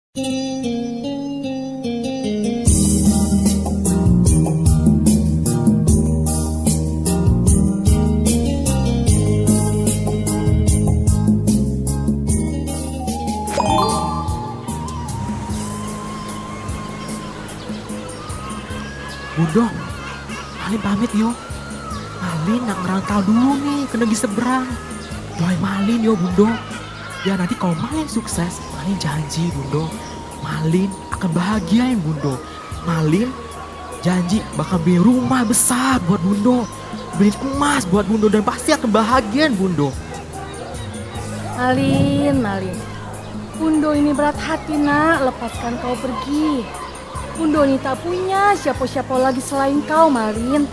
Bundo, Malin pamit yo. Malin nak ngerantau dulu nih ke negeri seberang. Doain Malin yo Bundo. Ya nanti kalau Malin sukses, Malin janji Bundo. Malin akan bahagiain Bundo. Malin janji bakal beli rumah besar buat Bundo. Beli emas buat Bundo dan pasti akan bahagiain Bundo. Malin. Bundo ini berat hati nak, lepaskan kau pergi. Bundo ini tak punya siapa-siapa lagi selain kau, Malin.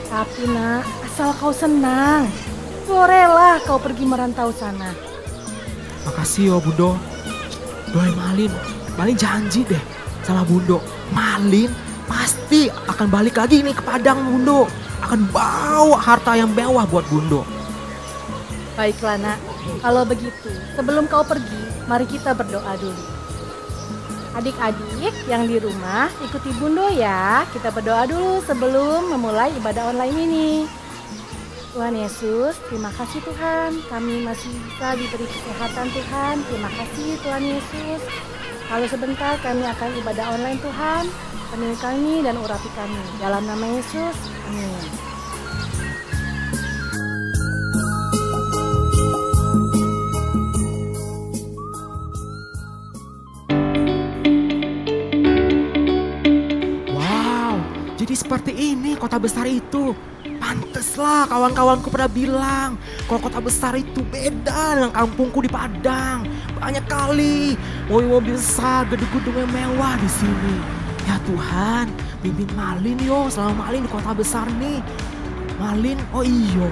Tapi nak, asal kau senang, bolehlah kau pergi merantau sana. Makasih yo Bundo. Doain Malin. Malin janji deh sama Bundo. Malin pasti akan balik lagi nih ke Padang Bundo. Akan bawa harta yang mewah buat Bundo. Baiklah nak, kalau begitu sebelum kau pergi, mari kita berdoa dulu. Adik-adik yang di rumah ikuti Bundo ya. Kita berdoa dulu sebelum memulai ibadah online ini. Tuhan Yesus, terima kasih Tuhan. Kami masih bisa diberi kesehatan Tuhan. Terima kasih Tuhan Yesus. Kalau sebentar kami akan ibadah online Tuhan. Penuhi kami dan urapi kami. Dalam nama Yesus, amin. Jadi seperti ini kota besar itu. Panteslah kawan-kawanku pernah bilang kalau kota besar itu beda dengan kampungku di Padang. Banyak kali mobil-mobil besar, gedung-gedung yang mewah di sini. Ya Tuhan, bimbing Malin yo selama Malin di kota besar nih. Malin, oh iyo,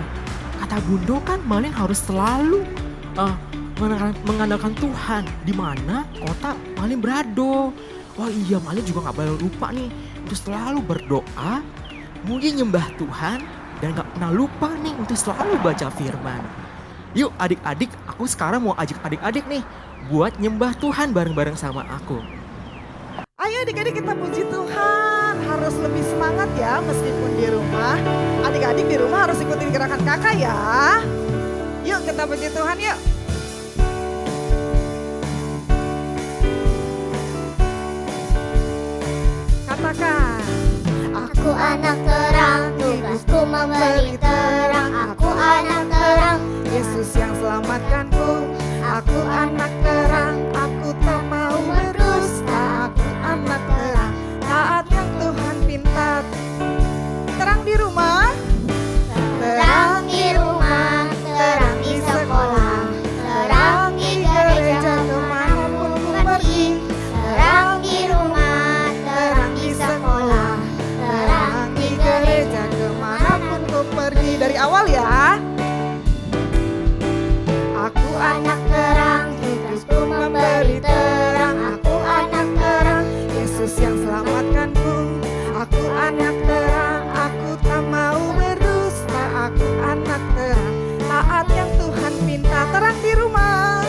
kata Bundo kan Malin harus selalu mengandalkan Tuhan di mana kota Malin berada. Wah iya, Malin juga gak boleh lupa nih untuk selalu berdoa, mungkin nyembah Tuhan, dan gak pernah lupa nih untuk selalu baca firman. Yuk adik-adik, aku sekarang mau ajak adik-adik nih buat nyembah Tuhan bareng-bareng sama aku. Ayo adik-adik kita puji Tuhan, harus lebih semangat ya meskipun di rumah. Adik-adik di rumah harus ikutin gerakan kakak ya. Yuk kita puji Tuhan yuk. Katakan, Aku anak terang, tugasku memberi terang. Aku anak terang, Yesus yang selamatkanku. Aku anak terang, aku tak mau berdusta. Aku anak terang, taat yang Tuhan pinta. Terang di rumah, terang di rumah, terang di sekolah, terang di gereja kemanapun ku pergi. Terang di rumah, terang di sekolah, terang di gereja kemanapun ku pergi. Dari awal ya. Aku anak terang, tugasku memberi terang. Aku anak terang, Yesus yang selamatkanku. Aku anak terang, aku tak mau berdusta. Aku anak terang, taat yang Tuhan pinta. Terang di rumah,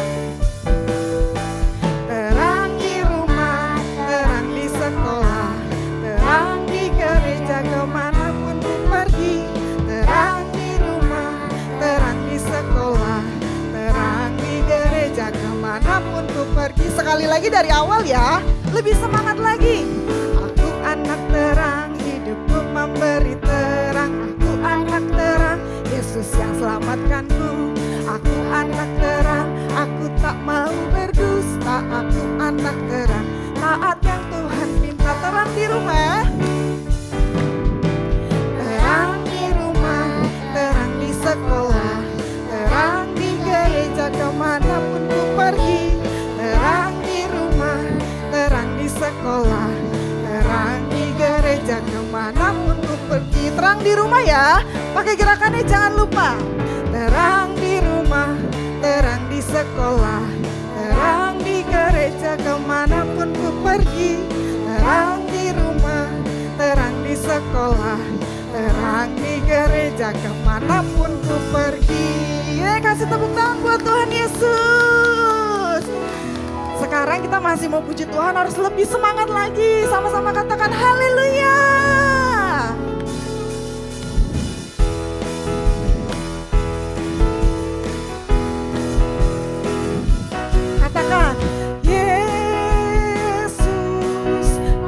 terang di rumah, terang di sekolah, terang di gereja kemanapun ku pergi. Terang di rumah, terang di sekolah, terang di gereja kemanapun ku pergi. Sekali lagi dari awal ya, lebih semangat lagi. Aku anak terang, hidupku memberi terang. Aku anak terang, Yesus yang selamatkanku. Aku anak terang, aku tak mau berdusta. Aku anak terang, taat yang Tuhan pinta. Terang di rumah, terang di rumah, terang di sekolah, terang di gereja kemanapun ku pergi. Terang di rumah, terang di sekolah, terang di gereja kemanapun ku pergi. Terang di rumah ya, pakai gerakannya jangan lupa. Terang di rumah, terang di sekolah, terang di gereja kemanapun ku pergi. Terang di rumah, terang di sekolah, terang di gereja kemanapun ku pergi. Kasih tepuk tangan buat Tuhan Yesus. sekarang kita masih mau puji Tuhan, harus lebih semangat lagi. Sama-sama katakan haleluya. Katakan Yesus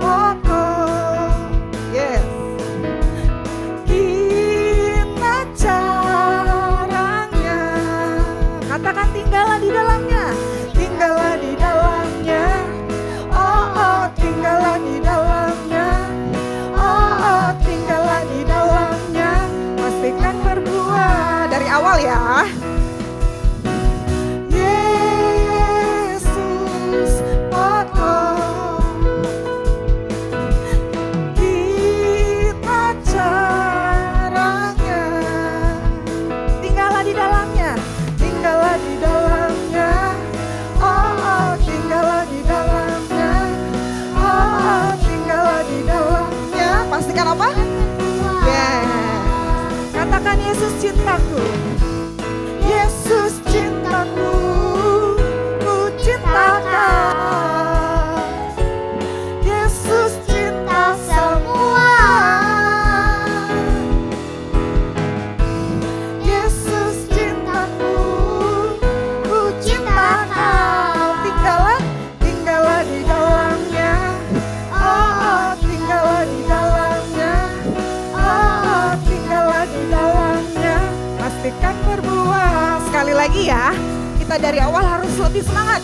pokok. Yes. Kita caranya. Katakan tinggallah di dalamnya. Tinggallah di dalamnya. Oh, oh, tinggallah di dalamnya. Oh, oh, tinggallah di dalamnya. Pastikan berbuah dari awal ya. Yesus pokok. Kita caranya. Tinggallah di dalamnya. Tinggallah di dalamnya. Oh, oh, tinggallah di dalamnya. Oh, oh, tinggallah di dalamnya. Pastikan apa? Yes. Katakan Yesus cintaku. Yesus cintaku. Ku cintakan. Yesus cinta semua. Yesus cintaku. Ku cintakan. Tinggallah, tinggallah di dalamnya. Oh, oh, tinggallah di dalamnya. Oh, oh, tinggallah di dalamnya. Pastikan berbuah. Sekali lagi ya, kita dari awal harus lebih semangat.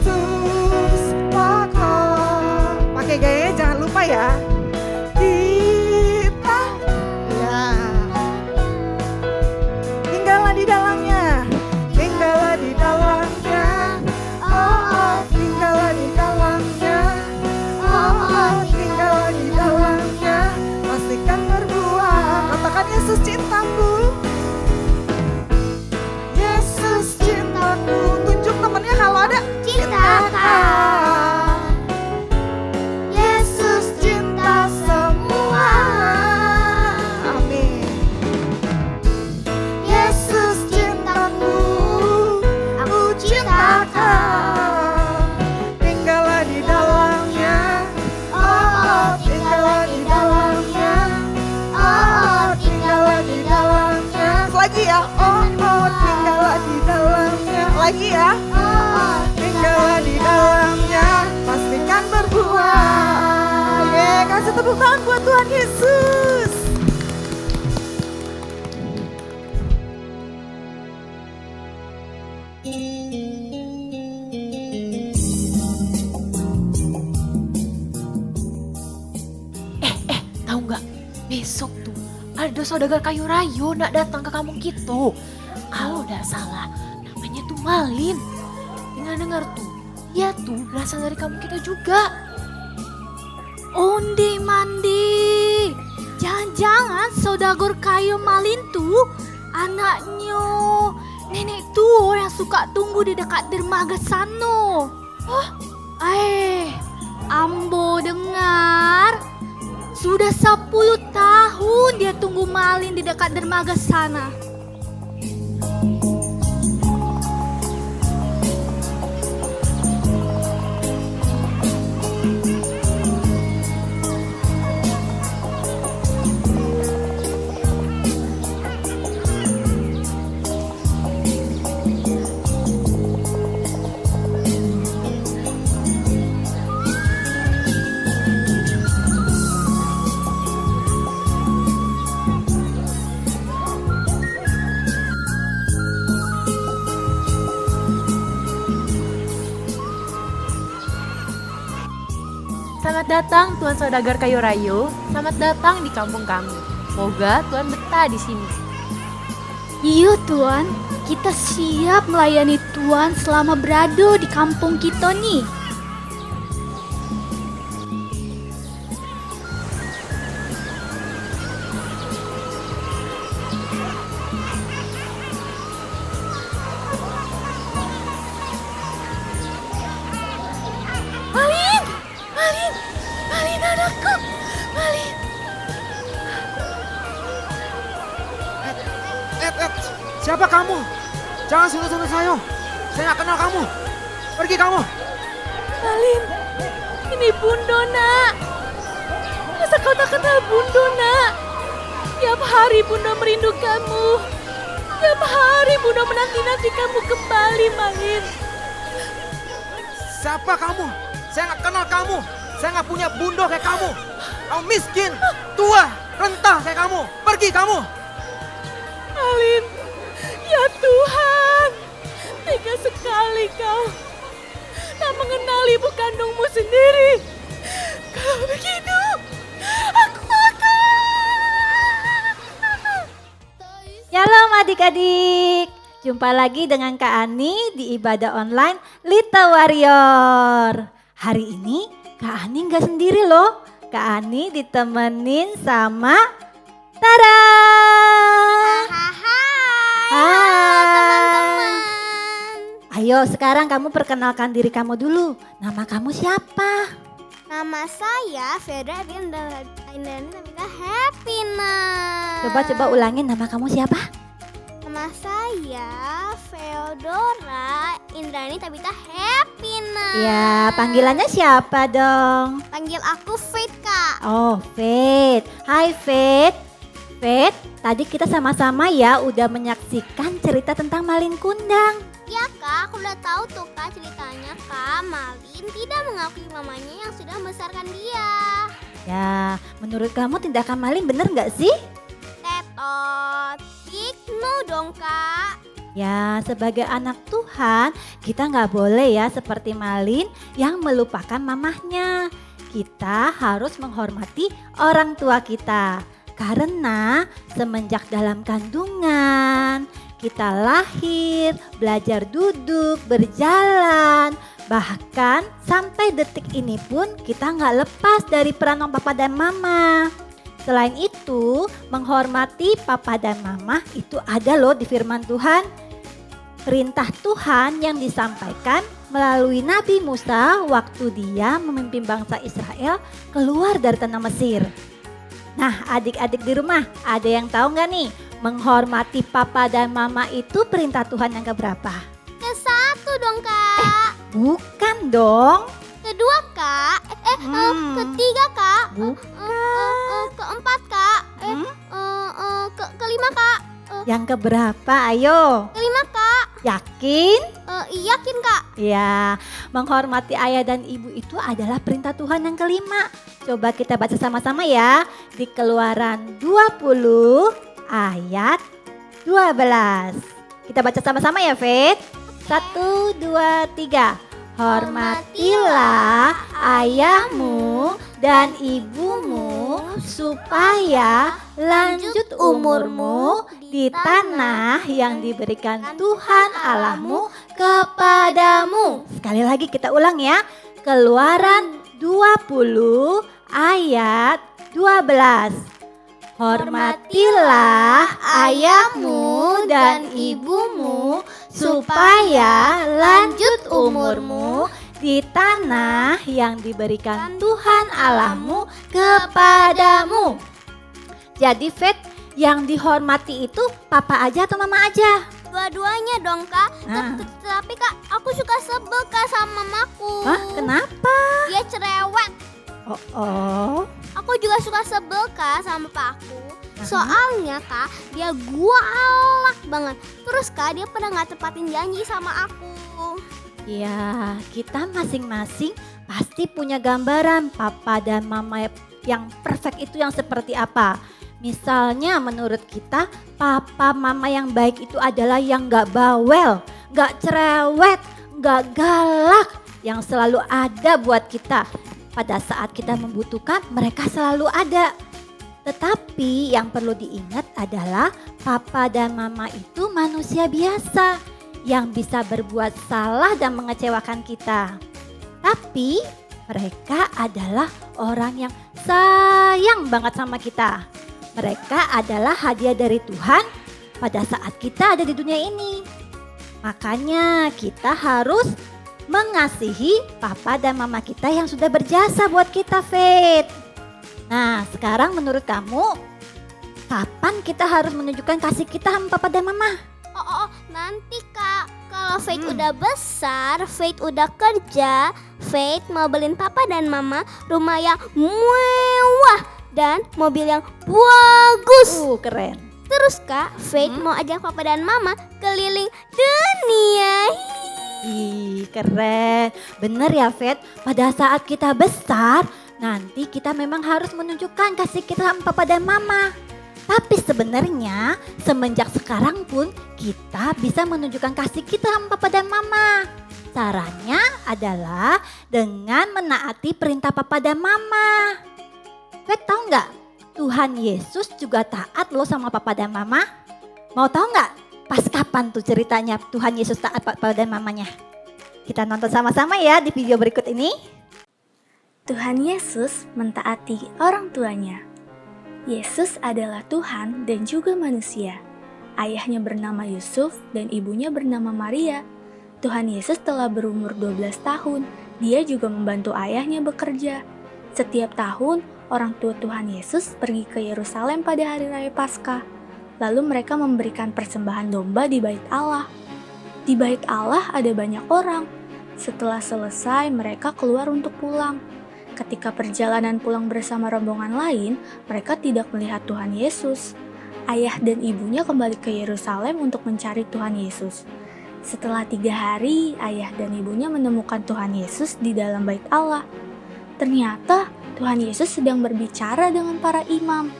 Terus pokok. Pakai gayanya jangan lupa ya. Kita ya. Tinggallah di dalamnya. Tinggallah di dalamnya. Oh, oh, tinggallah di dalamnya. Oh, oh, tinggallah di dalamnya. Pastikan berbuah. Katakan Yesus cintaku. Yesus cintaku. Tunjuk temannya kalau ada. Cintakan. Yesus cinta semua. Amin. Yesus cintaku. Aku cintakan. Tinggallah di dalamnya. Oh, oh, tinggallah di dalamnya. Oh, oh, tinggallah di dalamnya. Lagi ya. Oh, oh, tinggallah di dalamnya. Lagi ya. Tinggallah di dalamnya. Pastikan berbuah. Ye, kasih tepuk tangan buat Tuhan Yesus. Tahu nggak? Besok tuh ada saudagar kayu rayo nak datang ke kampung kita. Kalau udah salah, namanya tuh Malin. Dengar tuh, dia tuh berasal dari kampung kita juga. Onde mandi, jangan-jangan saudagar kayu Malin tuh anaknya nenek tua yang suka tunggu di dekat dermaga sana. Ambo dengar sudah 10 tahun dia tunggu Malin di dekat dermaga sana. Selamat datang Tuan Saudagar Kayu Rayo. Selamat datang di kampung kami. Semoga Tuan betah di sini. Iya Tuan, kita siap melayani Tuan selama berada di kampung kita nih. Malin anakku, Malin. Siapa kamu? Jangan sentuh-sentuh saya. Saya nggak kenal kamu. Pergi kamu. Malin, ini Bundo nak. Masa kau tak kenal Bundo nak? Tiap hari Bundo merindu kamu. Tiap hari Bundo menanti-nanti kamu kembali, Malin. Siapa kamu? Saya nggak kenal kamu. Saya nggak punya bundo kayak kamu. Kamu miskin, tua, rentah kayak kamu. Pergi kamu. Malin, ya Tuhan. Tega sekali kau. Tak mengenal ibu kandungmu sendiri. Kalau begitu, aku akan. Shalom adik-adik. Jumpa lagi dengan Kak Ani di ibadah online Little Warrior. Hari ini Kak Ani nggak sendiri loh. Kak Ani ditemenin sama Tara. Hai. Ayo sekarang kamu perkenalkan diri kamu dulu. Nama kamu siapa? Nama saya Fedra Indrani Nabila Happiness. Coba ulangin, nama kamu siapa? Nama saya Feodora Indrani Tabita Happiness. Ya, panggilannya siapa dong? Panggil aku Faith, Kak. Oh, Faith. Hai Faith. Faith, tadi kita sama-sama ya udah menyaksikan cerita tentang Malin Kundang. Ya, Kak, aku udah tahu tuh, Kak, ceritanya, Kak. Malin tidak mengakui mamanya yang sudah membesarkan dia. Ya, menurut kamu tindakan Malin bener nggak sih? Tetotik no dong, Kak. Ya, sebagai anak Tuhan, kita nggak boleh ya seperti Malin yang melupakan mamahnya. Kita harus menghormati orang tua kita. Karena semenjak dalam kandungan, kita lahir, belajar duduk, berjalan. Bahkan sampai detik ini pun kita nggak lepas dari peran papa dan mama. Selain itu, menghormati papa dan mama itu ada loh di firman Tuhan. Perintah Tuhan yang disampaikan melalui Nabi Musa waktu dia memimpin bangsa Israel keluar dari tanah Mesir. Nah, adik-adik di rumah, ada yang tahu nggak nih? Menghormati papa dan mama itu perintah Tuhan yang keberapa? Ke-1 dong, Kak. Bukan dong. Ke-2, Kak. Ke-3, Kak. Ke-4, Kak. Ke-5, Kak. Yang keberapa? Ayo. Ke-5, Kak. Yakin? Yakin, Kak. Ya, menghormati ayah dan ibu itu adalah perintah Tuhan yang kelima. Coba kita baca sama-sama ya. Di Keluaran 20 ayat 12. Kita baca sama-sama ya, Faith. 1, 2, 3. Hormatilah ayahmu dan ibumu supaya lanjut umurmu di tanah yang diberikan Tuhan Allahmu kepadamu. Sekali lagi kita ulang ya. Keluaran 20 ayat 12. Hormatilah ayahmu dan ibumu supaya lanjut umurmu di tanah yang diberikan Tuhan Allahmu kepadamu. Jadi Faith, yang dihormati itu papa aja atau mama aja? Dua-duanya dong, Kak. Tapi, Kak, aku suka sebel, Kak, sama mamaku. Hah, kenapa? Dia cerewet. Oh. Aku juga suka sebel, Kak, sama papaku. Soalnya, Kak, dia galak banget. Terus, Kak, dia pernah gak tepatin janji sama aku. Ya, kita masing-masing pasti punya gambaran papa dan mama yang perfect itu yang seperti apa. Misalnya menurut kita papa mama yang baik itu adalah yang gak bawel, gak cerewet, gak galak, yang selalu ada buat kita. Pada saat kita membutuhkan mereka selalu ada. Tetapi yang perlu diingat adalah papa dan mama itu manusia biasa yang bisa berbuat salah dan mengecewakan kita. Tapi mereka adalah orang yang sayang banget sama kita. Mereka adalah hadiah dari Tuhan pada saat kita ada di dunia ini. Makanya kita harus mengasihi papa dan mama kita yang sudah berjasa buat kita, Faith. Nah, sekarang menurut kamu, kapan kita harus menunjukkan kasih kita sama papa dan mama? Nanti, Kak. Kalau Faith udah besar, Faith udah kerja, Faith mau beliin papa dan mama rumah yang mewah dan mobil yang bagus. Keren. Terus Kak, Faith mau ajak papa dan mama keliling dunia. Ih, keren. Bener ya, Fet. Pada saat kita besar, nanti kita memang harus menunjukkan kasih kita sama papa dan mama. Tapi sebenarnya semenjak sekarang pun kita bisa menunjukkan kasih kita sama papa dan mama. Caranya adalah dengan menaati perintah papa dan mama. Fet, tahu nggak? Tuhan Yesus juga taat loh sama papa dan mama. Mau tahu nggak? Pas kapan tuh ceritanya Tuhan Yesus taat papa dan mamanya? Kita nonton sama-sama ya di video berikut ini. Tuhan Yesus mentaati orang tuanya. Yesus adalah Tuhan dan juga manusia. Ayahnya bernama Yusuf dan ibunya bernama Maria. Tuhan Yesus telah berumur 12 tahun. Dia juga membantu ayahnya bekerja. Setiap tahun, orang tua Tuhan Yesus pergi ke Yerusalem pada hari raya Paskah. Lalu mereka memberikan persembahan domba di Bait Allah. Di Bait Allah ada banyak orang. Setelah selesai, mereka keluar untuk pulang. Ketika perjalanan pulang bersama rombongan lain, mereka tidak melihat Tuhan Yesus. Ayah dan ibunya kembali ke Yerusalem untuk mencari Tuhan Yesus. Setelah 3 hari, ayah dan ibunya menemukan Tuhan Yesus di dalam Bait Allah. Ternyata Tuhan Yesus sedang berbicara dengan para imam.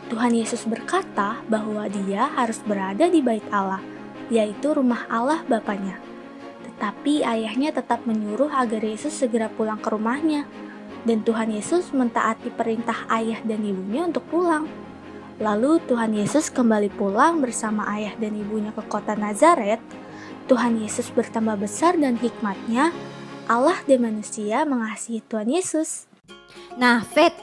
Tuhan Yesus berkata bahwa dia harus berada di Bait Allah, yaitu rumah Allah Bapanya. Tetapi ayahnya tetap menyuruh agar Yesus segera pulang ke rumahnya. Dan Tuhan Yesus mentaati perintah ayah dan ibunya untuk pulang. Lalu Tuhan Yesus kembali pulang bersama ayah dan ibunya ke kota Nazaret. Tuhan Yesus bertambah besar dan hikmatnya. Allah dan manusia mengasihi Tuhan Yesus. Nah, Fet,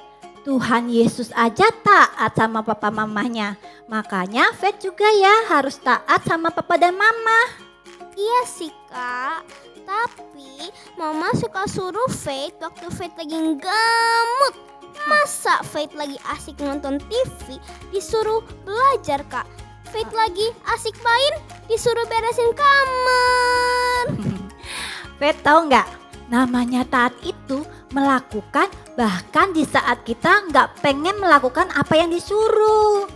Tuhan Yesus aja taat sama papa mamanya. Makanya Fet juga ya harus taat sama papa dan mama. Iya sih Kak, tapi mama suka suruh Faith waktu Faith lagi gamut. Masa Faith lagi asik nonton TV disuruh belajar Kak? Faith lagi asik main disuruh beresin kamar. Fet, tahu nggak? Namanya taat itu melakukan bahkan di saat kita nggak pengen melakukan apa yang disuruh.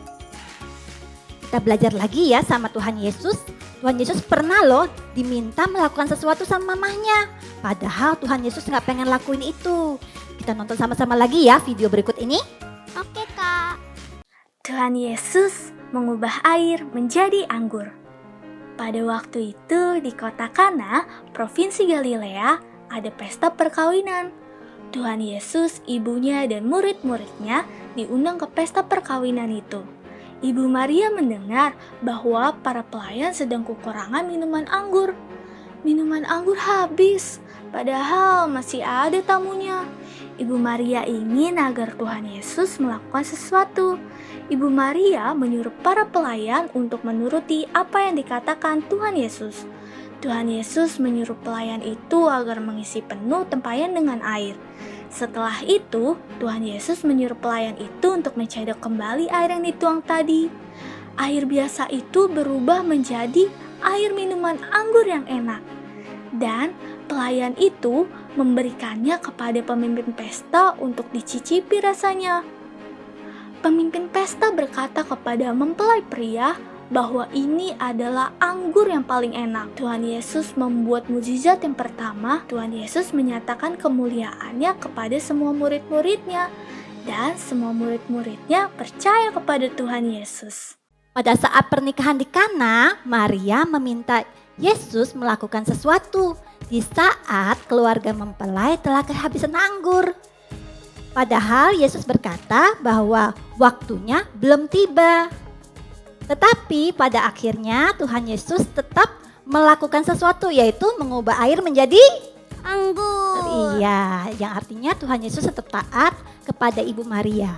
Kita belajar lagi ya sama Tuhan Yesus. Tuhan Yesus pernah loh diminta melakukan sesuatu sama mamanya. Padahal Tuhan Yesus nggak pengen lakuin itu. Kita nonton sama-sama lagi ya video berikut ini. Oke Kak. Tuhan Yesus mengubah air menjadi anggur. Pada waktu itu di kota Kana, provinsi Galilea, ada pesta perkawinan. Tuhan Yesus, ibunya dan murid-muridnya diundang ke pesta perkawinan itu. Ibu Maria mendengar bahwa para pelayan sedang kekurangan minuman anggur. Minuman anggur habis, padahal masih ada tamunya. Ibu Maria ingin agar Tuhan Yesus melakukan sesuatu. Ibu Maria menyuruh para pelayan untuk menuruti apa yang dikatakan Tuhan Yesus. Tuhan Yesus menyuruh pelayan itu agar mengisi penuh tempayan dengan air. Setelah itu, Tuhan Yesus menyuruh pelayan itu untuk mencadok kembali air yang dituang tadi. Air biasa itu berubah menjadi air minuman anggur yang enak. Dan pelayan itu memberikannya kepada pemimpin pesta untuk dicicipi rasanya. Pemimpin pesta berkata kepada mempelai pria bahwa ini adalah anggur yang paling enak. Tuhan Yesus membuat mukjizat yang pertama. Tuhan Yesus menyatakan kemuliaannya kepada semua murid-muridnya. Dan semua murid-muridnya percaya kepada Tuhan Yesus. Pada saat pernikahan di Kana, Maria meminta Yesus melakukan sesuatu di saat keluarga mempelai telah kehabisan anggur. Padahal Yesus berkata bahwa waktunya belum tiba. Tetapi pada akhirnya Tuhan Yesus tetap melakukan sesuatu, yaitu mengubah air menjadi Anggur. Iya, yang artinya Tuhan Yesus tetap taat kepada Ibu Maria.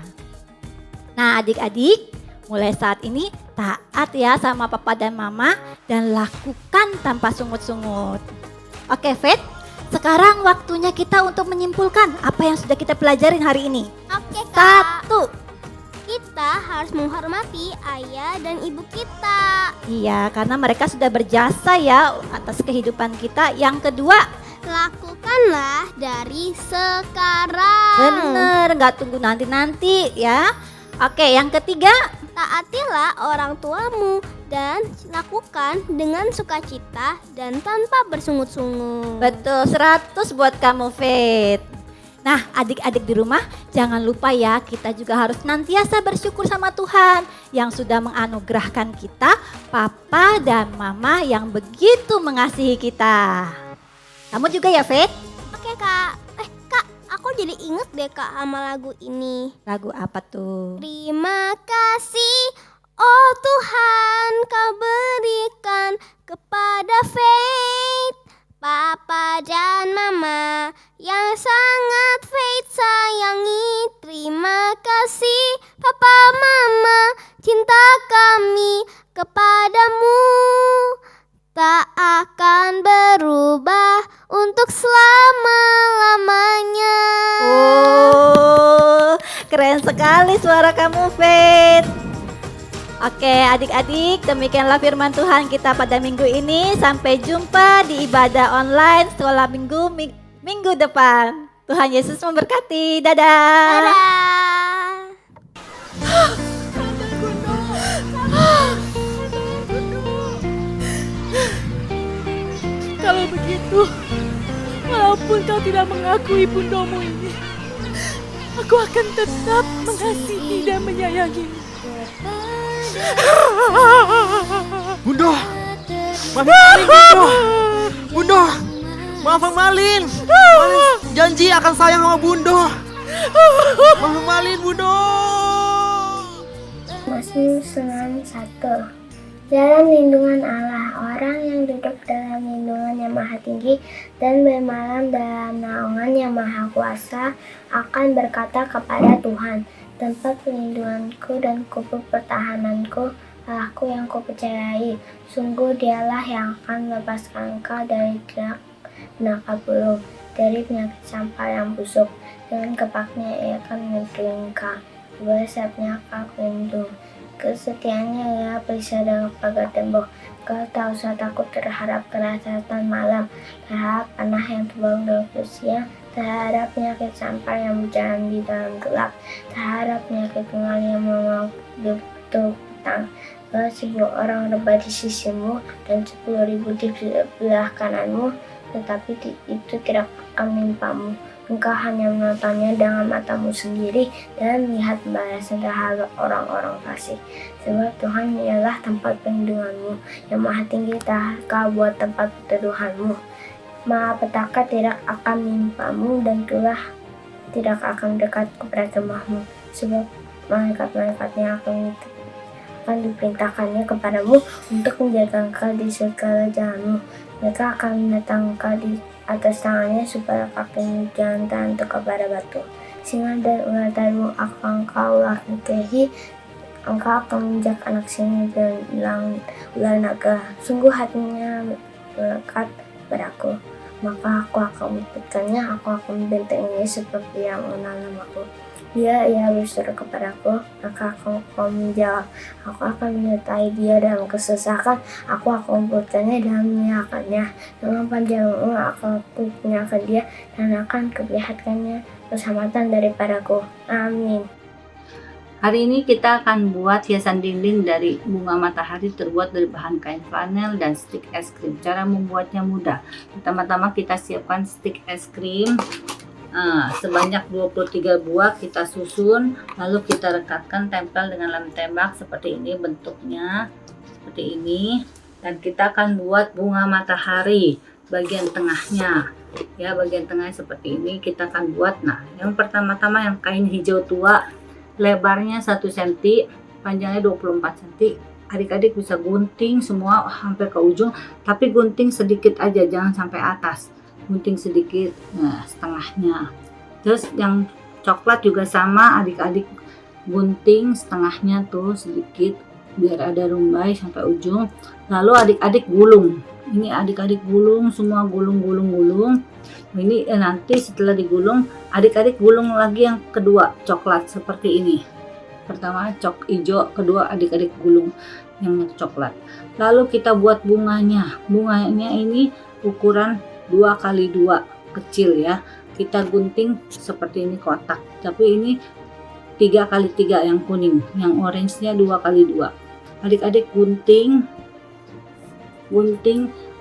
Nah, adik-adik, mulai saat ini taat ya sama papa dan mama dan lakukan tanpa sungut-sungut. Oke, Fet, sekarang waktunya kita untuk menyimpulkan apa yang sudah kita pelajarin hari ini. Oke Kak. 1. Kita kita harus menghormati ayah dan ibu kita. Iya, karena mereka sudah berjasa ya atas kehidupan kita. Yang kedua, Lakukanlah dari sekarang. bener, nggak tunggu nanti-nanti ya. Oke, yang ketiga, Taatilah orang tuamu dan lakukan dengan sukacita dan tanpa bersungut-sungut. betul 100 buat kamu, Fit. Nah, adik-adik di rumah jangan lupa ya, kita juga harus senantiasa bersyukur sama Tuhan yang sudah menganugerahkan kita papa dan mama yang begitu mengasihi kita. Kamu juga ya, Fit? Oke kak. Kak, aku jadi inget deh kak sama lagu ini. Lagu apa tuh? Terima kasih, oh Tuhan, kau berikan kepada Faith, papa dan mama yang sangat Faith sayangi. Terima kasih, papa mama, cinta kami kepadamu tak akan berubah untuk selama-lamanya. Oh, keren sekali suara kamu, Fit. Oke, adik-adik, demikianlah firman Tuhan kita pada minggu ini. Sampai jumpa di ibadah online sekolah minggu depan. Tuhan Yesus memberkati. Dadah. Dadah. Kalau begitu, walaupun kau tidak mengakui bundamu ini, aku akan tetap mengasihi dan menyayangimu. Bundo, maafin Malin, Bundo. Bundo, maafin Malin. Malin janji akan sayang sama Bundo. Maafin Malin, Bundo. Mazmur 91. Dalam lindungan Allah, orang yang duduk dalam lindungan yang maha tinggi dan bermalam dalam naungan yang maha kuasa akan berkata kepada Tuhan, tempat perlindunganku dan kubur pertahananku, Allahku yang kupercayai. Sungguh dialah yang akan melepaskan engkau dari jerat penangkap burung, dari penyakit sampar yang busuk. Dengan kepaknya ia akan melindungi engkau, di bawah sayapnya akan pelindung. Kesetiaannya ia perisai dengan pagar tembok. Kau tak usah takut terhadap kerasatan malam, terhadap panah yang terbang dalam siang, terhadap penyakit sampar yang berjalan di dalam gelap, terhadap penyakit tunggal yang menguap di petang. Kalau 1000 orang rebah di sisimu dan 10.000 di sebelah kananmu, tetapi itu tidak akan menimpamu. Engkau hanya menontonnya dengan matamu sendiri dan melihat balasan terhadap orang-orang fasik. Sebab Tuhan ialah tempat perlindunganmu, yang maha tinggi telah kau buat tempat perteduhanmu. Malapetaka tidak akan menimpamu dan tulah tidak akan dekat kepada rumahmu. Sebab malaikat-malaikatnya akan diperintahkannya kepadamu untuk menjaga engkau di segala jalanmu. Mereka akan menentang engkau di atas tangannya supaya kakimu jangan terhentuk kepada batu. Singa dan ular tadi akan kau lakukan. Engkau akan menginjak anak singa dan ular naga. Sungguh hatinya melekat padaku, maka aku akan memberikannya. Aku akan membentenginya seperti yang mengenal namaku. Ia berseru kepadaku, maka aku akan menjawab. Aku akan menyertai dia dalam kesesakan. Aku akan memberikannya dan menyelamatkannya. Dengan panjangmu akan aku kenyangkan dia dan akan keperlihatkannya keselamatan daripadaku. Amin. Hari ini kita akan buat hiasan dinding dari bunga matahari terbuat dari bahan kain flanel dan stik es krim. Cara membuatnya mudah. Pertama-tama kita siapkan stik es krim. Sebanyak 23 buah kita susun, lalu kita rekatkan tempel dengan lem tembak seperti ini bentuknya, seperti ini. Dan kita akan buat bunga matahari bagian tengahnya, ya bagian tengahnya seperti ini kita akan buat. Nah, yang pertama-tama yang kain hijau tua, lebarnya 1 cm, panjangnya 24 cm. Adik-adik bisa gunting semua sampai ke ujung, tapi gunting sedikit aja, jangan sampai atas. Gunting sedikit, nah setengahnya. Terus yang coklat juga sama, adik-adik gunting setengahnya tuh sedikit biar ada rumbai sampai ujung. Lalu adik-adik gulung. Ini adik-adik gulung semua, gulung. Ini nanti setelah digulung, adik-adik gulung lagi yang kedua coklat seperti ini. Pertama cok hijau, kedua adik-adik gulung yang coklat. Lalu kita buat bunganya. Bunganya ini ukuran 2x2 kecil ya. Kita gunting seperti ini kotak. Tapi ini 3x3 yang kuning, yang orange-nya 2x2. Adik-adik gunting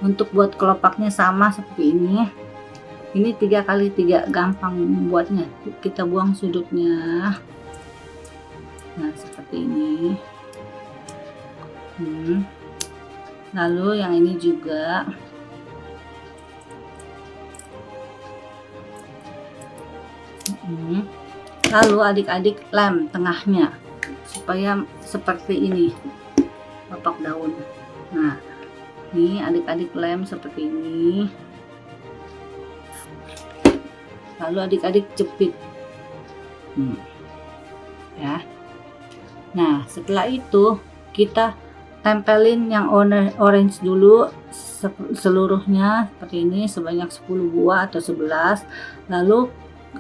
untuk buat kelopaknya sama seperti ini. Ini 3x3, gampang buatnya. Kita buang sudutnya. Nah, seperti ini. Lalu yang ini juga. Lalu adik-adik lem tengahnya supaya seperti ini bapak daun. Nah, ini adik-adik lem seperti ini. Lalu adik-adik jepit. Ya. Nah, setelah itu kita tempelin yang orange dulu seluruhnya seperti ini sebanyak 10 buah atau 11. Lalu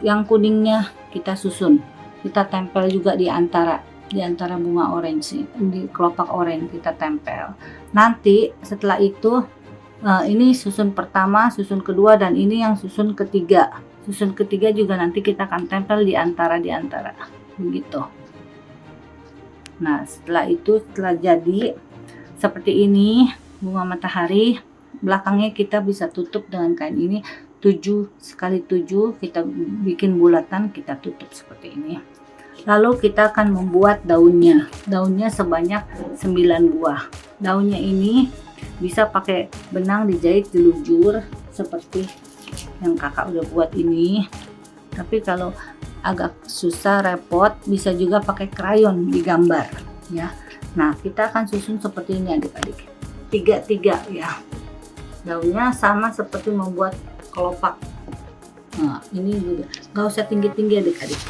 yang kuningnya kita susun. Kita tempel juga di antara bunga orange, di kelopak orange kita tempel. Nanti setelah itu ini susun pertama, susun kedua, dan ini yang susun ketiga. Susun ketiga juga nanti kita akan tempel di antara begitu. Nah, setelah jadi seperti ini bunga matahari, belakangnya kita bisa tutup dengan kain ini 7x7, kita bikin bulatan, kita tutup seperti ini. Lalu kita akan membuat daunnya sebanyak 9 buah. Daunnya ini bisa pakai benang dijahit dilujur seperti yang kakak udah buat ini. Tapi kalau agak susah repot bisa juga pakai krayon digambar ya. Nah, kita akan susun seperti ini adik-adik, 3-3 ya. Daunnya sama seperti membuat kelopak. Nah, ini juga nggak usah tinggi-tinggi adik-adik.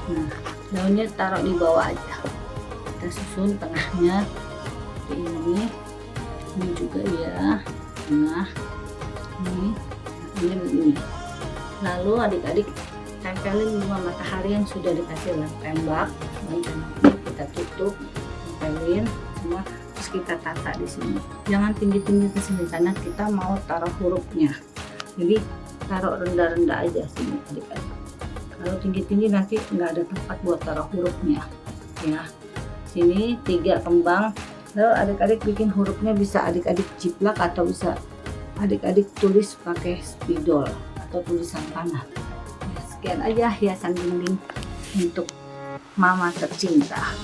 Nah, daunnya taruh di bawah aja. Kita susun tengahnya seperti ini juga ya. Nah, ini begini. Lalu adik-adik tempelin bunga matahari yang sudah dikasih lem tembak, kita tutup, tempelin semua, terus kita tata di sini. Jangan tinggi-tinggi ke sini karena kita mau taruh hurufnya. Jadi taruh rendah-rendah aja sini adik-adik. Kalau tinggi-tinggi nanti nggak ada tempat buat taruh hurufnya ya. Sini 3 kembang. Lalu adik-adik bikin hurufnya bisa adik-adik jiplak atau bisa adik-adik tulis pakai spidol atau tulisan panah. Sekian aja hiasan dinding untuk mama tercinta.